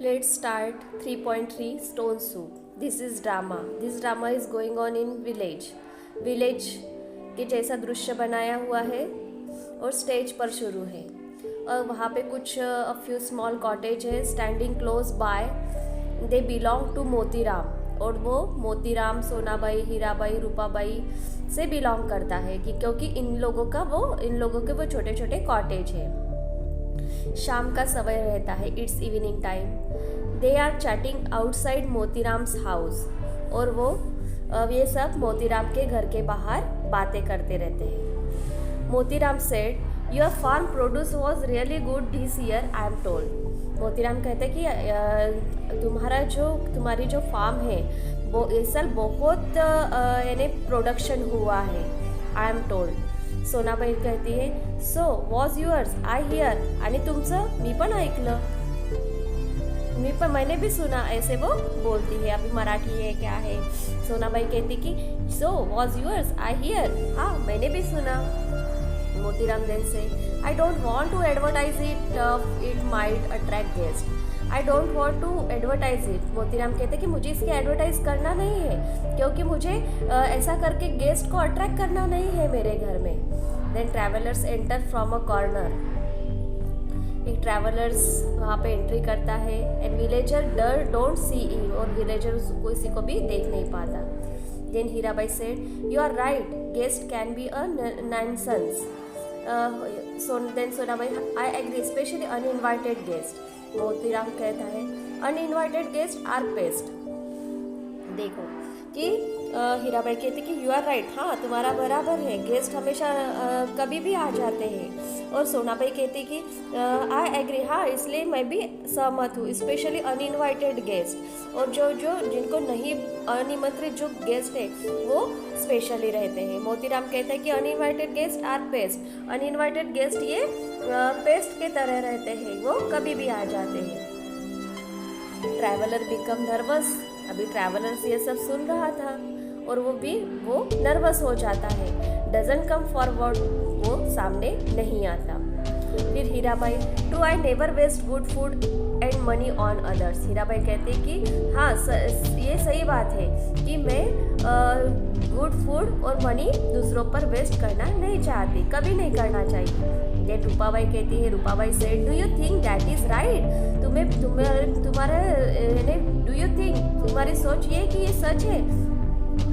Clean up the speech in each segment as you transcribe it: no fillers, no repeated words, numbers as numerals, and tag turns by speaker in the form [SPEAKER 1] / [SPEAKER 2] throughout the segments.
[SPEAKER 1] Let's start 3.3 Stone Soup. This is drama. This drama is going on in village. Village के जैसा दृश्य बनाया हुआ है और स्टेज पर शुरू है और वहाँ पे कुछ a few small cottage है standing close by. They belong to Motiram और वो मोतीराम सोनाबाई हीराबाई रूपाबाई से बिलोंग करता है कि क्योंकि इन लोगों के वो छोटे छोटे कॉटेज है. शाम का समय रहता है. It's evening time. They are chatting outside Motiram's house और वो ये सब मोतीराम के घर के बाहर बातें करते रहते हैं. Motiram said your farm produce was really good this year I am told. Motiram कहते कि तुम्हारी जो फार्म है वो इस साल बहुत यानी प्रोडक्शन हुआ है. I am told. सोनाबाई कहती है सो वॉज युअर्स आय हियर. आणि तुमचं मी पण ऐकलं. मैंने भी सुना. ऐसे वो बोलती है. अभी मराठी है क्या है. सोनाबाई कहती कि so was yours I hear. हाँ मैंने भी सुना. Motiram then say I don't want to advertise it might attract guest. I don't want to advertise it. Motiram कहते कि मुझे इसकी एडवर्टाइज करना नहीं है क्योंकि मुझे ऐसा करके गेस्ट को अट्रैक्ट करना नहीं है मेरे घर में. Then travellers enter from a corner. एक ट्रैवलर्स वहाँ पे एंट्री करता है. And villager don't see in और विलेजर किसी को भी देख नहीं पाता. Then Hirabai said you are right guest can be a nonsense. Then Sonabai I agree especially uninvited guest. Motiram कहता है अनइनवाइटेड गेस्ट आर पेस्ट. देखो कि हीराबाई कहती कि यू आर राइट. हाँ तुम्हारा बराबर है. गेस्ट हमेशा कभी भी आ जाते हैं. और सोनाबाई कहती कि आई एग्री. हाँ इसलिए मैं भी सहमत हूँ. स्पेशली अनइनवाइटेड गेस्ट और जो जिनको नहीं अनिमंत्रित जो गेस्ट है वो स्पेशली रहते हैं. मोतीराम कहता है कि uninvited guest are pest. Uninvited guest ये पेस्ट के तरह रहते हैं. वो कभी भी आ जाते हैं. Traveller become nervous. अभी ट्रैवलर्स ये सब सुन रहा था और वो नर्वस हो जाता है. Doesn't come forward. वो सामने नहीं आता. फिर Hirabai do I never waste good food and money on others. Hirabai कहते कि हाँ ये सही बात है कि मैं गुड फूड और मनी दूसरों पर वेस्ट करना नहीं चाहती. कभी नहीं करना चाहिए. देन रूपाबाई कहती है Rupabai said do you think that is right. Do you think तुम्हारी सोच ये कि ये सच है.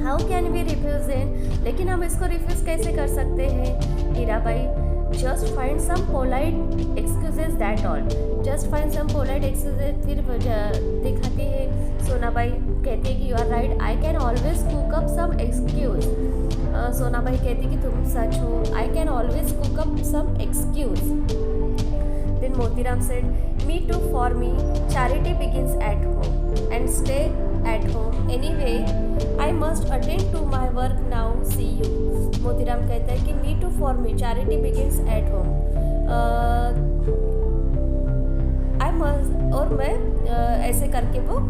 [SPEAKER 1] How can we refuse it. लेकिन हम इसको रिफ्यूज कैसे कर सकते हैं. Hirabai just find some polite excuses that all. Just find some polite excuses. फिर दिखाती है. सोनाबाई कहती है कि you are right I can always cook up some excuse. Sonabai कहती कि तुम सच हो. I can always cook up some excuse. Then Motiram said me too for me charity begins at home and stay at home anyway I must attend to my work now see you. Motiram कहता है कि me too for me charity begins at home. I must और मैं ऐसे करके वो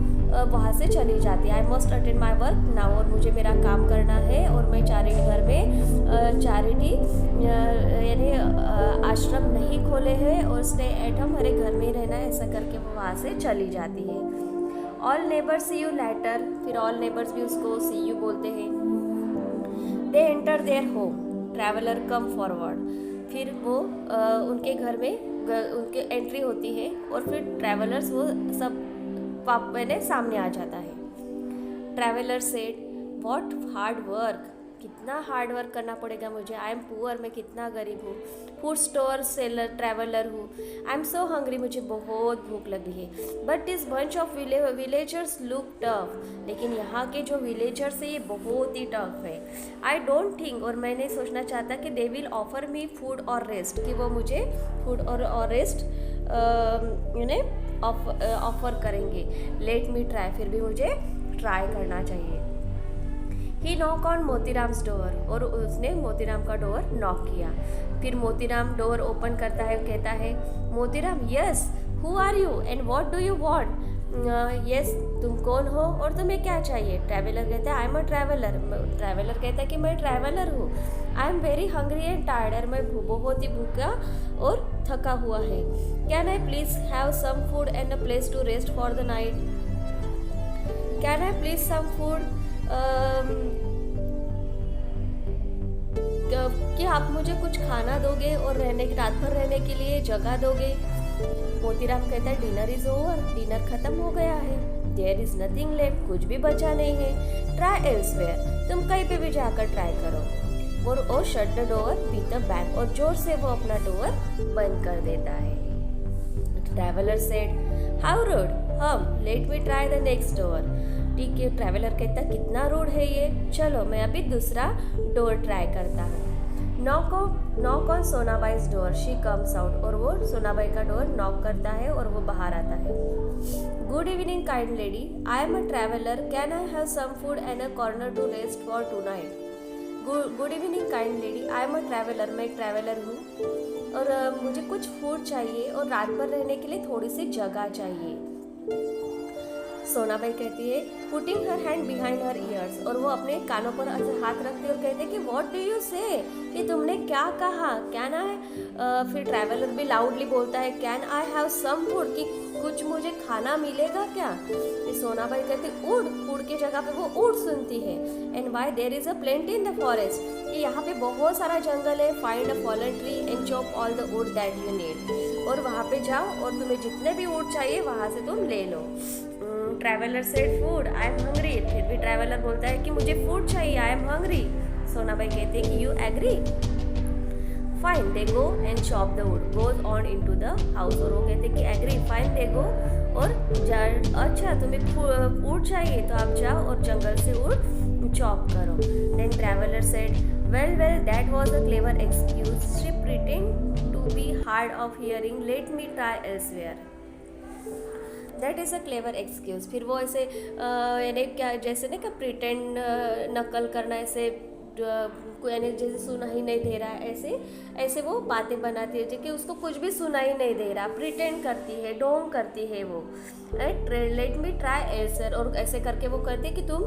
[SPEAKER 1] वहाँ से चली जाती है. आई must attend my work now और मुझे मेरा काम करना है और मैं घर में चैरिटी यानी आश्रम नहीं खोले हैं और स्टे एट होम मेरे घर में ही रहना है. ऐसा करके वो वहाँ से चली जाती है. All neighbours see you later. फिर ऑल नेबर्स भी उसको सी यू बोलते हैं. They enter their home. Traveller come forward. फिर वो उनके घर में उनके एंट्री होती है और फिर ट्रैवलर्स वो सब मैंने सामने आ जाता है. Traveller said what hard work. कितना हार्ड वर्क करना पड़ेगा मुझे. I am poor. मैं कितना गरीब हूँ. फूड स्टोर सेलर ट्रैवलर हूँ. I am so hungry. मुझे बहुत भूख लगी है. But this bunch of villagers look tough. लेकिन यहाँ के जो विलेजर्स है ये बहुत ही टफ है. आई डोंट थिंक और मैं नहीं सोचना चाहता कि they will offer me food और रेस्ट कि वो मुझे फूड और रेस्ट ऑफर करेंगे. Late me try. फिर भी मुझे ट्राई करना चाहिए. ही नॉक ऑन मोतीराम्स डोर और उसने मोतीराम का डोर नॉक किया. फिर मोतीराम डोर ओपन करता है. कहता है Motiram yes who are you and what do you want. Yes तुम कौन हो और तुम्हें क्या चाहिए. ट्रैवलर कहता है I am a traveller. Traveller कहता है कि मैं ट्रैवलर हूँ. I am very hungry and tired, और मैं बहुत ही भूखा और थका हुआ है। Can I please have some food and a place to rest for the night? Can I please some food, क्या आप मुझे कुछ खाना दोगे और रात भर रहने के लिए जगह दोगे? मोतीराम कहता है डिनर इज ओवर, डिनर खत्म हो गया है। देयर इज नथिंग लेफ्ट, कुछ भी बचा नहीं है। ट्राई एल्सवेयर, तुम कहीं पे भी जाकर ट्राई करो। और oh shut the door with the bag, और जोर से वो अपना डोर बंद कर देता है। ट्रैवलर सेड हाउ रूड, हम late me try the next door. ठीक है, ट्रैवलर कहता कितना रूड है ये, चलो मैं अभी दूसरा डोर ट्राई करता हूँ। Knock on Sonabai's door, she comes out, और वो सोनाबाई का डोर नॉक करता है और वो बाहर आता है। Good evening kind lady, I am a traveller, can I have some food and a corner to rest for tonight? Good evening kind lady, I am a traveller, मैं एक traveller हूँ और मुझे कुछ फूड चाहिए और रात भर रहने के लिए थोड़ी सी जगह चाहिए। सोनाबाई कहती है putting her hand behind her years, और वो अपने कानों पर हाथ रखती है और कहते हैं कि व्हाट डू यू से, कि तुमने क्या कहा? कैन आई, फिर ट्रैवलर भी लाउडली बोलता है can I have some food, कि कुछ मुझे खाना मिलेगा क्या? सोनाबाई कहती ऊड, फूड की जगह पे वो ऊड सुनती है। And why there is a plenty in the forest, कि यहाँ पे बहुत सारा जंगल है। Find a fallen tree and chop all the wood that you need, और वहाँ पे जाओ और तुम्हें जितने भी वुड चाहिए वहाँ से तुम ले लो। Traveller said food, I am hungry, फिर भी ट्रैवलर बोलता है कि मुझे फूड चाहिए, आई एम हंग्री। सोनाबाई कहती है कि you agree, fine they go and chop the wood, goes on into the house, और वो कहते हैं कि एग्री, फाइन दे गो, और अच्छा तुम्हें वुड चाहिए तो आप जाओ और जंगल से वुड चॉप करो। Then traveller said well that was a clever excuse, she pretend to be hard of hearing, let me try elsewhere. That is a clever excuse. फिर वो ऐसे यानी क्या, जैसे ना क्या प्रिटेंड, नकल करना, ऐसे यानी जैसे सुना ही नहीं दे रहा है, ऐसे वो बातें बनाती है कि उसको कुछ भी सुना ही नहीं दे रहा, प्रिटेंड करती है, ढोंग करती है वो। लेट मी ट्राई एल्सर, और ऐसे करके वो करती है कि तुम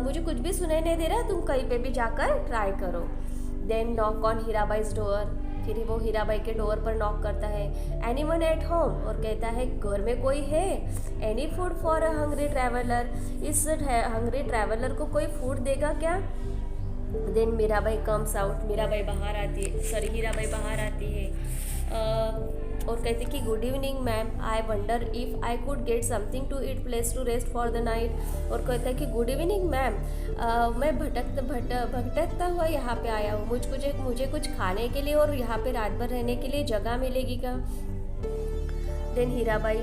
[SPEAKER 1] मुझे कुछ भी सुनाई नहीं दे रहा, तुम कहीं पे भी जाकर ट्राई करो। देन नॉक ऑन हीराबाईज डोर, फिर वो हीराबाई के डोर पर नॉक करता है। एनीवन एट होम, और कहता है घर में कोई है? Any food for a hungry traveller, इस हंग्री ट्रैवलर को कोई फूड देगा क्या? Then Mirabai comes out, Mirabai बाहर आती है, सॉरी हीराबाई बाहर आती है और कहती कि good evening ma'am, I wonder if I could get something to eat, place to rest for the night. और कहता है कि गुड इवनिंग मैम, मैं भटकता हुआ यहाँ पे आया हूँ, मुझे कुछ खाने के लिए और यहाँ पे रात भर रहने के लिए जगह मिलेगी क्या? Then Hirabai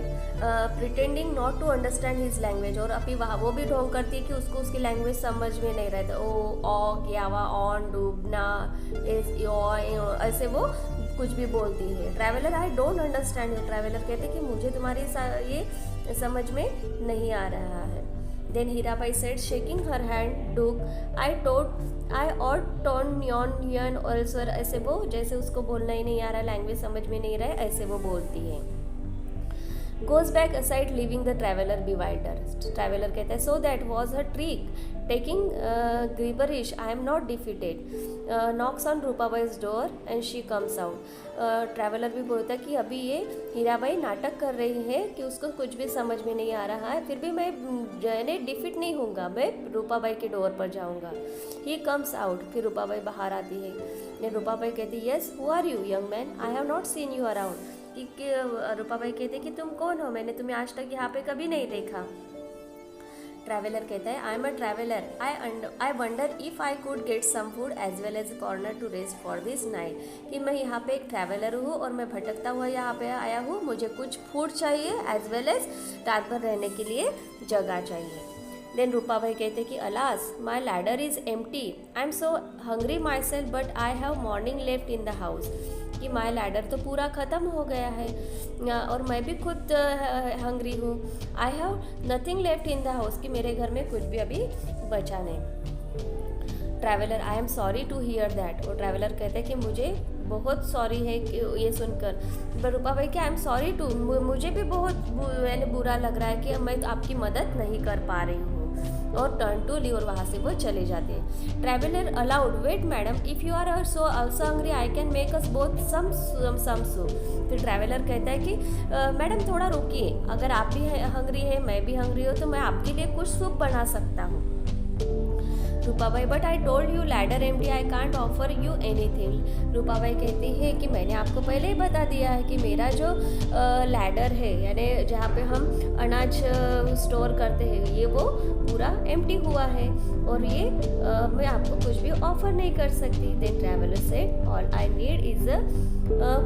[SPEAKER 1] pretending not to understand his language, और अभी वहाँ वो भी ढोंग करती है कि उसको उसकी लैंग्वेज समझ में नहीं रहता। ओ क्यावा, ऑन, डूबना, ऐसे वो कुछ भी बोलती है। Traveller I don't understand you, traveller कहते कि मुझे तुम्हारी ये समझ में नहीं आ रहा है। Then Hirabai said shaking her hand, डूक, आई और टर्न यन ऑल्सर, ऐसे वो जैसे उसको बोलना ही नहीं आ रहा, लैंग्वेज समझ में नहीं रहा है, ऐसे वो बोलती है। Goes back aside leaving the traveler bewildered. Traveler कहता है so that was her trick, taking gibberish, I am not defeated. Knocks on रूपाबाई's door and she comes out. Traveller भी बोलता है कि अभी ये हीराबाई नाटक कर रही है कि उसको कुछ भी समझ में नहीं आ रहा है, फिर भी मैं डिफीट नहीं होऊंगा, मैं रूपाबाई के डोर पर जाऊंगा। ही कम्स आउट, फिर रूपाबाई बाहर आती है। रूपाबाई कहती है yes who are you young man, I have not seen you around, कि रूपाबाई कहते कि तुम कौन हो, मैंने तुम्हें आज तक यहाँ पे कभी नहीं देखा। ट्रैवलर कहता है I am a traveller, I wonder if I could get some food as well as corner to rest for this night, कि मैं यहाँ पे एक ट्रैवलर हूँ और मैं भटकता हुआ यहाँ पे आया हूँ, मुझे कुछ फूड चाहिए एज वेल एज रात भर रहने के लिए जगह चाहिए। देन रूपाबाई कहते कि alas my ladder is empty, I am so hungry my self but I have morning left in the house, कि माई लैडर तो पूरा ख़त्म हो गया है और मैं भी खुद हंग्री हूँ। I have nothing left in the house, कि मेरे घर में कुछ भी अभी बचा नहीं। Traveller I am sorry to hear that, और ट्रैवलर कहते हैं कि मुझे बहुत सॉरी है कि ये सुनकर। पर रूपाबाई कि आई एम सॉरी टू, मुझे भी बहुत बुरा लग रहा है कि मैं आपकी मदद नहीं कर पा रही हूँ। और टर्न टू लीव, और वहाँ से वो चले जाते हैं। Traveller aloud, wait madam, if you are also hungry I can make us both some soup. फिर ट्रैवलर कहता है कि मैडम थोड़ा रुकिए, अगर आप भी हंग्री है, मैं भी हंग्री हूँ, तो मैं आपके लिए कुछ सूप बना सकता हूँ। Rupabai, but I told you ladder empty, I can't offer you anything. Rupabai कहती है कि मैंने आपको पहले ही बता दिया है कि मेरा जो लैडर है, यानी जहाँ पे हम अनाज स्टोर करते हैं, ये वो पूरा एम्प्टी हुआ है, और ये मैं आपको कुछ भी ऑफर नहीं कर सकती। Then traveller said, all I need is a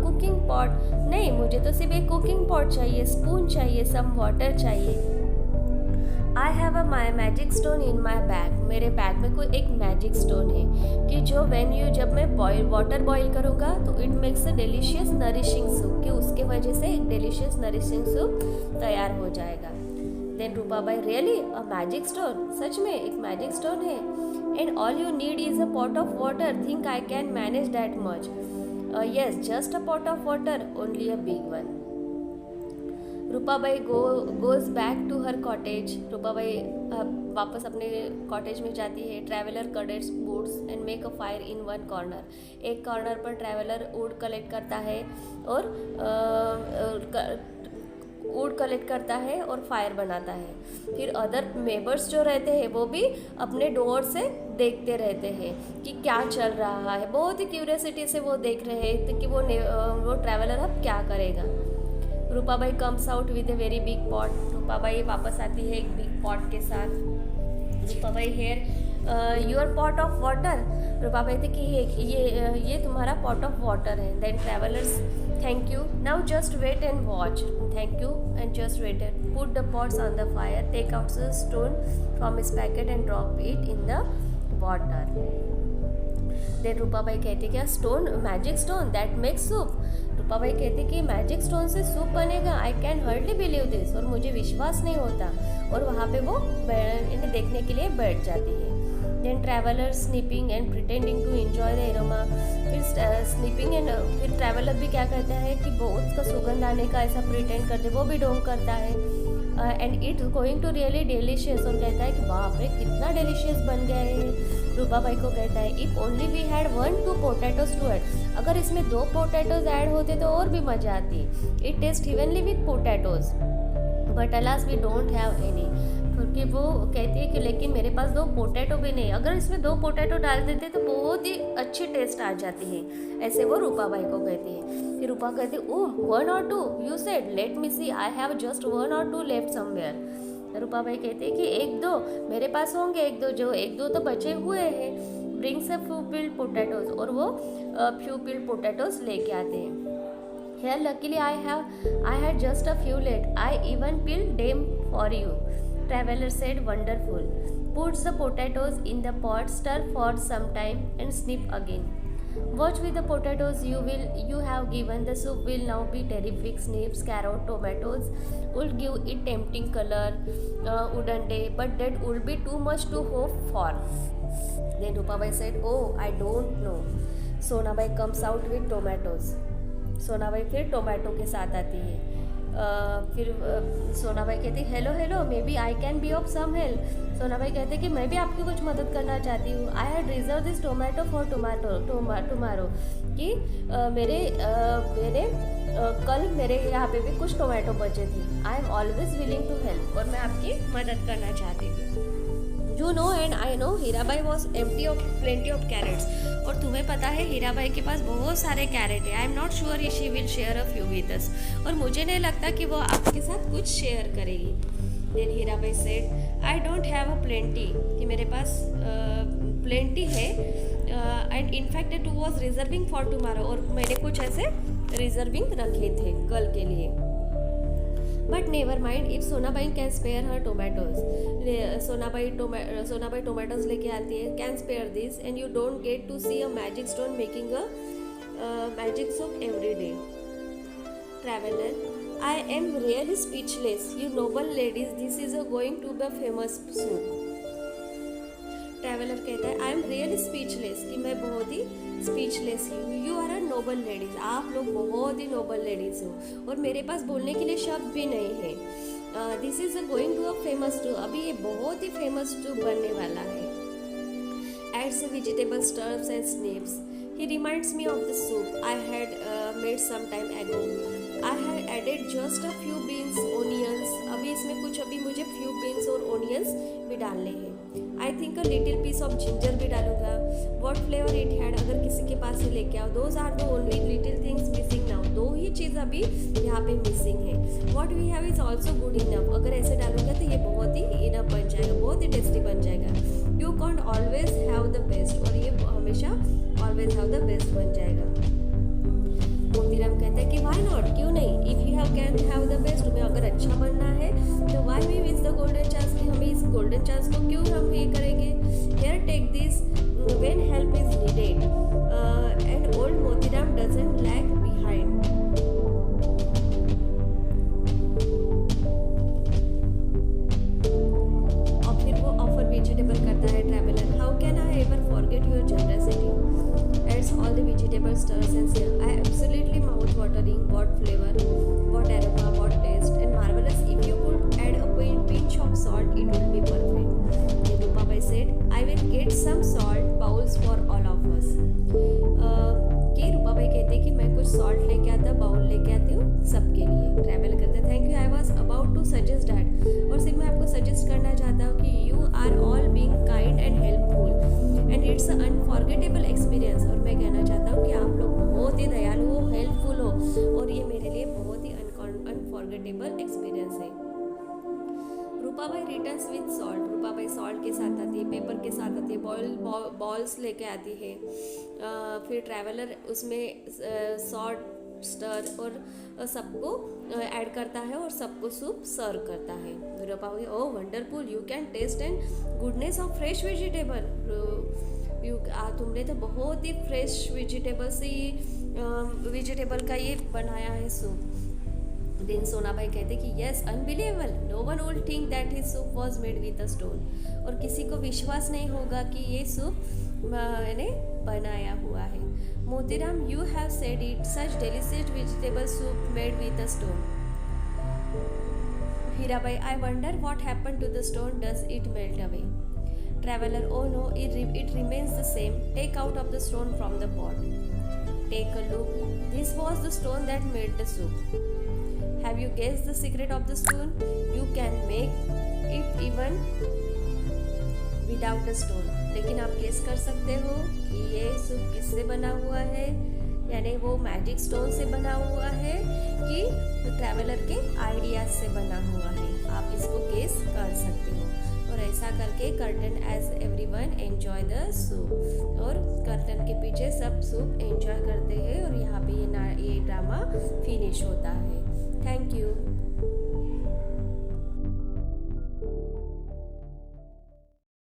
[SPEAKER 1] cooking pot. नहीं, मुझे तो सिर्फ एक कुकिंग पॉट चाहिए, स्पून चाहिए, सम वाटर चाहिए। I have a my magic stone in my bag. मेरे बैग में कोई एक मैजिक स्टोन है कि जो जब मैं वाटर बॉईल करूँगा तो it makes a delicious nourishing soup, कि उसके वजह से एक डिलीशियस नरिशिंग सूप तैयार हो जाएगा। Then Rupabai, really a magic stone, सच में एक मैजिक स्टोन है? And all you need is a pot of water, think I can manage that much? Yes, just a pot of water, only a big one. Rupabai goes back to her cottage. Rupabai वापस अपने cottage में जाती है। Traveller collects woods and make a fire in one corner. एक corner पर traveller wood collect करता है और फायर बनाता है। फिर अदर नेबर्स जो रहते हैं वो भी अपने डोर से देखते रहते हैं कि क्या चल रहा है। बहुत ही क्यूरियोसिटी से वो देख रहे हैं कि वो ट्रैवलर अब क्या करेगा। Rupabai comes out with a very big pot. Rupabai वापस आती है एक बिग पॉट के साथ। Rupabai, here your pot of water. Rupabai कहती कि ये तुम्हारा पॉट ऑफ वाटर है। Then travellers, thank you, now just wait and watch. Thank you and just wait and put the pots on the fire, take out the stone from his packet and drop it in the water. Then Rupabai कहती क्या, stone, magic stone that makes soup. Rupabai कहती कि magic stone से soup बनेगा, I can hardly believe this, और मुझे विश्वास नहीं होता। और वहाँ पे वो इन्हें देखने के लिए बैठ जाती है। Then traveller sniffing and pretending to enjoy the aroma. फिर ट्रैवलर भी क्या करता है कि वो उसका सुगंध आने का ऐसा प्रिटेंड करते, वो भी ढोंग करता है। And it's going to really delicious, और कहता है कि बाप रे कितना डिलीशियस बन गया है। रूपाबाई को कहता है, if only we had 1-2 potatoes to add, अगर इसमें 2 पोटैटोज ऐड होते तो और भी मजा आती। It taste evenly with potatoes but alas we don't have any. क्योंकि वो कहती है कि लेकिन मेरे पास 2 पोटैटो भी नहीं, अगर इसमें 2 पोटैटो डाल देते तो बहुत ही अच्छी टेस्ट आ जाती है, ऐसे वो रूपाबाई को कहती है। फिर रूपा कहती है, oh 1 or 2 you said, let me see, I have just 1 or 2 left somewhere. Rupabai कहते हैं कि 1-2 मेरे पास होंगे, 1-2 तो बचे हुए हैं। Brings a few peeled potatoes, और वो फ्यू पिल्ड पोटैटोज लेके आते हैं। Here luckily I had just a few left. I even peeled them for you. Traveler said, wonderful. Put the potatoes in the pot, stir for some time and snip again. Watch with the potatoes you have given. The soup will now be terrific. Snips, carrot, tomatoes would give it tempting color, wouldn't they? But that would be too much to hope for. Then Rupabai said, oh, I don't know. Sonabai comes out with tomatoes. Sonabai फिर tomato के साथ आती है। फिर सोनाबाई कहती है, hello maybe I can be of some help. Sonabai कहते कि मैं भी आपकी कुछ मदद करना चाहती हूँ। I had reserve this tomato for tomorrow, कि मेरे कल मेरे यहाँ पे भी कुछ टोमेटो बचे थे। I am always willing to help, और मैं आपकी मदद करना चाहती हूँ। You know and I know Hirabai was empty of plenty of carrots, और तुम्हें पता है हीराबाई के पास बहुत सारे कैरेट है। I am not sure she will share a few with us, और मुझे नहीं लगता कि वो आपके साथ कुछ शेयर करेगी। Then Hirabai said, I don't have a plenty, कि मेरे पास प्लेंटी है, and in fact it was reserving for tomorrow, और मैंने कुछ ऐसे रिजर्विंग रखे थे कल के लिए। But never mind if Sonabai can spare her tomatoes. Sonabai tomatoes लेके आती है, can spare this and you don't get to see a magic stone making a magic soup every day. Traveller, I am really speechless, you noble ladies, this is going to be famous soup. Traveller कहता है, I am really speechless, कि मैं बहुत ही speechless हूँ। You are a noble ladies, आप लोग बहुत ही नोबल लेडीज हो, और मेरे पास बोलने के लिए शब्द भी नहीं है। This is going to a famous too, अभी ये बहुत ही फेमस टू बनने वाला है. Adds the vegetable stuffs and snips. He reminds me of the soup I had made some time ago. I had added just a few beans, onions. अभी इसमें कुछ अभी मुझे few beans और onions भी डालने हैं. I think a little piece of ginger भी डालूंगा. What flavor it had, अगर किसी के पास से लेके आओ. Those are the only little things missing now. दो ही चीज़ अभी यहाँ पे missing है. What we have is also good enough. अगर ऐसे डालूंगा तो ये बहुत ही enough बन जाएगा, बहुत ही tasty बन जाएगा. You can't always have the best, और ये हमेशा always have the best बन जाएगा. मोतीराम कहता है कि why not, क्यों नहीं. If you can have the best, तुम्हें अगर अच्छा बनना है तो why we miss the golden chance, कि हमें इस golden chance को क्यों हम ये करेंगे. Here take this when help is needed, and old Motiram doesn't lag behind. और फिर वो ऑफर वेजिटेबल करता है traveller. How can I ever forget your generosity? Adds all the vegetable stirs and say, I absolutely mouth-watering. What flavor, what aroma, what taste, and marvelous. If you could add a pinch of salt, it would be perfect. Then Rupabai said, I will get some salt bowls for all of us. कि रूपाबाई कहते कि मैं कुछ salt लेके आता, bowl लेके आती हूँ सबके लिए. ट्रैवल करते thank you, I was about to suggest that, और सिर्फ मैं आपको सजेस्ट करना चाहता हूँ कि you are all being kind and helpful and it's unforgettable experience. और मैं कहना चाहता हूँ कि आप लोग बहुत ही दयालु हो, हेल्पफुल हो, और ये मेरे लिए बहुत ही अनफॉरगेटेबल एक्सपीरियंस है. Rupabai returns with salt. Rupabai salt के साथ आती है, पेपर के साथ आती है, बॉल्स लेके आती है. फिर ट्रैवलर उसमें सॉल्ट स्टर और सबको ऐड करता है और सबको सूप सर्व करता है. Rupabai oh wonderful, you can taste and goodness of fresh vegetable. तुमने तो बहुत ही फ्रेश वेजिटेबल का ये बनाया है सूप. देन सोनाबाई कहते कि yes unbelievable, no one would think that his soup was made with a stone. और किसी को विश्वास नहीं होगा कि ये सूप मैंने बनाया हुआ है. Motiram you have said it, such delicious vegetable soup made with a stone. Hirabai I wonder what happened to the stone, does it melt away. Traveler, oh no, it remains the same. Take out of the stone from the pot. Take a look. This was the stone that made the soup. Have you guessed the secret of the stone? You can make it even without a stone. लेकिन आप guess कर सकते हो कि ये soup किससे बना हुआ है, यानी वो मैजिक स्टोन से बना हुआ है कि ट्रैवलर के आइडियाज से बना हुआ है. आप इसको गेस कर सकते हो. और ऐसा करके curtain as everyone enjoy the soup, और कर्टन के पीछे सब सूप एंजॉय करते हैं और यहाँ पे ये ड्रामा फिनिश होता है. Thank you.